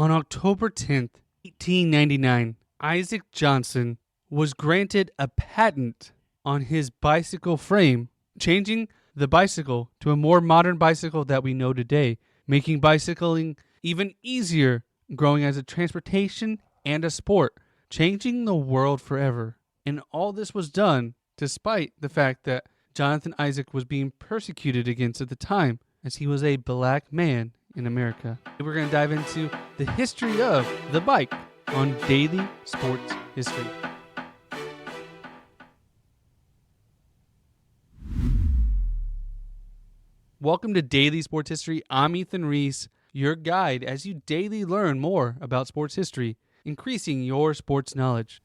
On October 10th, 1899, Isaac Johnson was granted a patent on his bicycle frame, changing the bicycle to a more modern bicycle that we know today, making bicycling even easier, growing as a transportation and a sport, changing the world forever. And all this was done despite the fact that Jonathan Isaac was being persecuted against at the time, as he was a black man in America. We're going to dive into the history of the bike on Daily Sports History. Welcome to Daily Sports History. I'm Ethan Reese, your guide as you daily learn more about sports history, increasing your sports knowledge.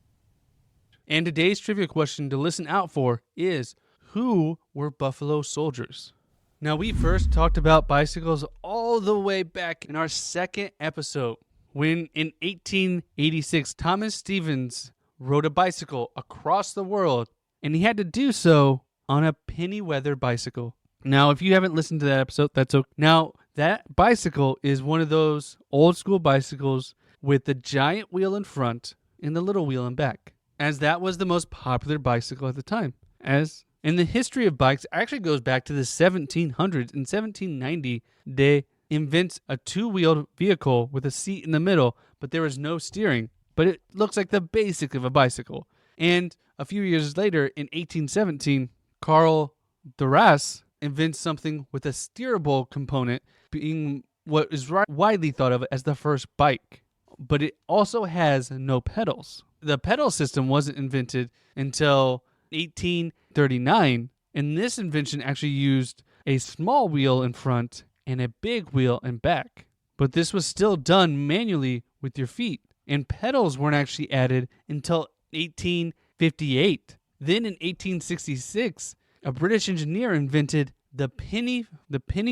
And today's trivia question to listen out for is, who were Buffalo Soldiers? Now, we first talked about bicycles all the way back in our second episode, when in 1886, Thomas Stevens rode a bicycle across the world, and he had to do so on a penny-weather bicycle. Now, if you haven't listened to that episode, that's okay. Now, that bicycle is one of those old-school bicycles with the giant wheel in front and the little wheel in back, as that was the most popular bicycle at the time. As in the history of bikes, actually goes back to the 1700s. In 1790, they invent a two-wheeled vehicle with a seat in the middle, but there was no steering. But it looks like the basic of a bicycle. And a few years later, in 1817, Carl Duras invents something with a steerable component, being what is widely thought of as the first bike. But it also has no pedals. The pedal system wasn't invented until 1839, and this invention actually used a small wheel in front and a big wheel in back. But this was still done manually with your feet, and pedals weren't actually added until 1858. Then in 1866, a British engineer invented the penny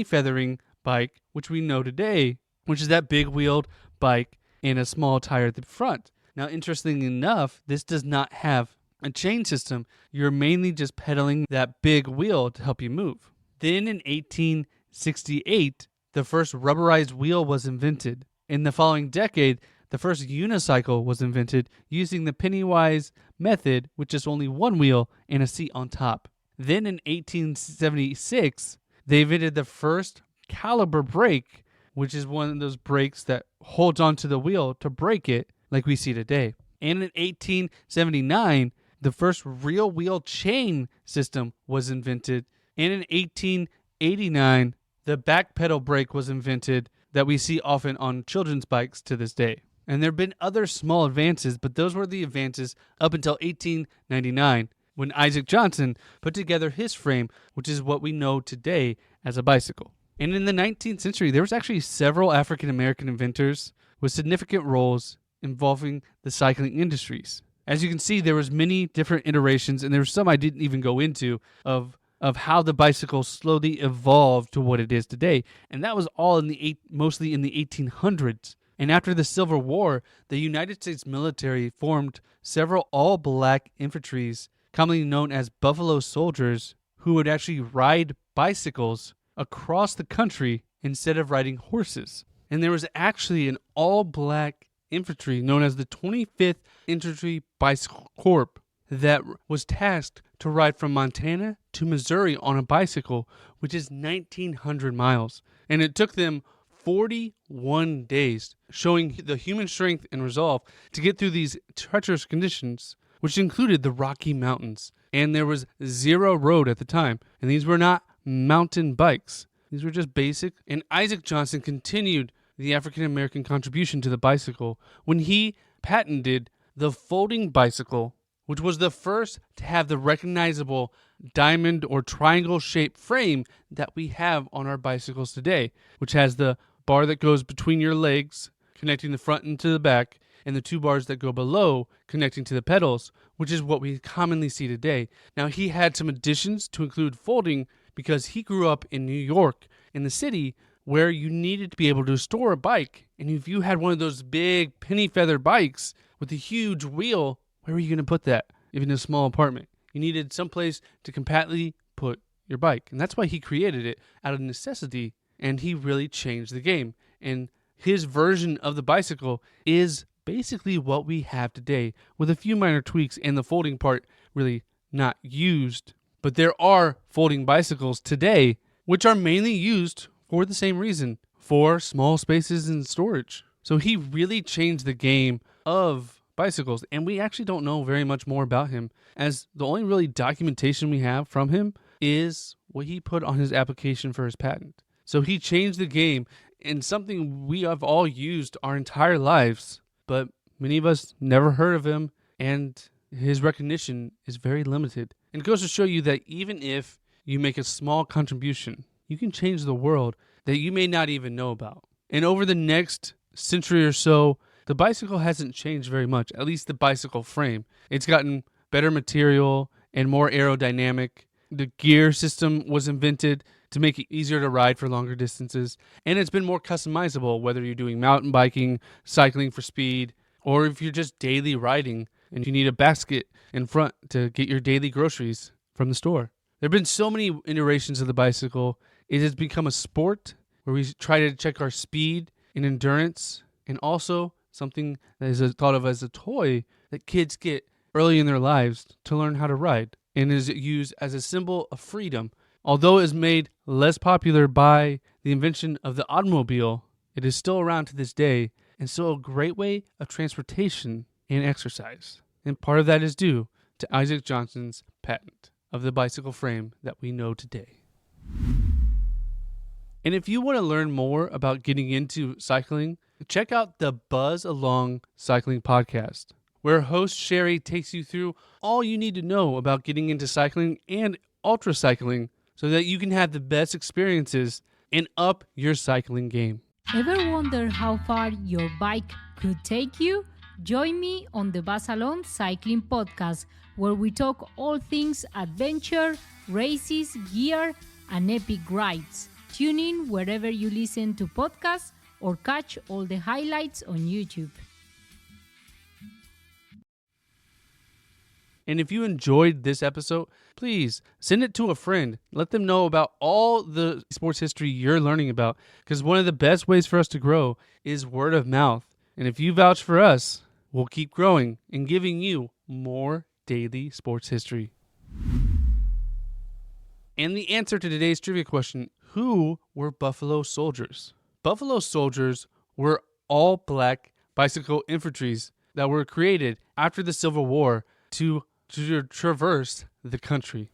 feathering bike, which we know today, which is that big wheeled bike and a small tire at the front. Now, interestingly enough, this does not have a chain system. You're mainly just pedaling that big wheel to help you move. Then in 1868, the first rubberized wheel was invented. In the following decade, the first unicycle was invented using the pennywise method, which is only one wheel and a seat on top. Then in 1876, they invented the first caliber brake, which is one of those brakes that holds onto the wheel to brake it like we see today. And in 1879, the first real wheel chain system was invented. And in 1889, the back pedal brake was invented that we see often on children's bikes to this day. And there have been other small advances, but those were the advances up until 1899, when Isaac Johnson put together his frame, which is what we know today as a bicycle. And in the 19th century, there was actually several African-American inventors with significant roles involving the cycling industries. As you can see, there was many different iterations, and there were some I didn't even go into of how the bicycle slowly evolved to what it is today. And that was all mostly in the 1800s. And after the Civil War, the United States military formed several all-black infantries, commonly known as Buffalo Soldiers, who would actually ride bicycles across the country instead of riding horses. And there was actually an all-black infantry known as the 25th Infantry Bicycle Corps that was tasked to ride from Montana to Missouri on a bicycle, which is 1,900 miles. And it took them 41 days, showing the human strength and resolve to get through these treacherous conditions, which included the Rocky Mountains. And there was zero road at the time. And these were not mountain bikes. These were just basic. And Isaac Johnson continued the African-American contribution to the bicycle when he patented the folding bicycle, which was the first to have the recognizable diamond or triangle-shaped frame that we have on our bicycles today, which has the bar that goes between your legs, connecting the front and to the back, and the two bars that go below, connecting to the pedals, which is what we commonly see today. Now, he had some additions to include folding because he grew up in New York, in the city, where you needed to be able to store a bike. And if you had one of those big penny feather bikes with a huge wheel, where were you going to put that? Even in a small apartment. You needed someplace to compactly put your bike. And that's why he created it out of necessity. And he really changed the game. And his version of the bicycle is basically what we have today, with a few minor tweaks and the folding part really not used. But there are folding bicycles today which are mainly used for the same reason, for small spaces and storage. So he really changed the game of bicycles, and we actually don't know very much more about him, as the only really documentation we have from him is what he put on his application for his patent. So he changed the game, and something we have all used our entire lives, but many of us never heard of him, and his recognition is very limited. And it goes to show you that even if you make a small contribution, you can change the world that you may not even know about. And over the next century or so, the bicycle hasn't changed very much, at least the bicycle frame. It's gotten better material and more aerodynamic. The gear system was invented to make it easier to ride for longer distances. And it's been more customizable, whether you're doing mountain biking, cycling for speed, or if you're just daily riding and you need a basket in front to get your daily groceries from the store. There have been so many iterations of the bicycle. It has become a sport where we try to check our speed and endurance, and also something that is thought of as a toy that kids get early in their lives to learn how to ride, and is used as a symbol of freedom. Although it is made less popular by the invention of the automobile, it is still around to this day, and still a great way of transportation and exercise. And part of that is due to Isaac Johnson's patent of the bicycle frame that we know today. And if you want to learn more about getting into cycling, check out the Buzzalong Cycling Podcast, where host Sherry takes you through all you need to know about getting into cycling and ultra cycling so that you can have the best experiences and up your cycling game. Ever wonder how far your bike could take you? Join me on the Buzzalong Cycling Podcast, where we talk all things adventure, races, gear, and epic rides. Tune in wherever you listen to podcasts or catch all the highlights on YouTube. And if you enjoyed this episode, please send it to a friend. Let them know about all the sports history you're learning about, because one of the best ways for us to grow is word of mouth. And if you vouch for us, we'll keep growing and giving you more daily sports history. And the answer to today's trivia question, who were Buffalo Soldiers? Buffalo Soldiers were all black bicycle infantries that were created after the Civil War to traverse the country.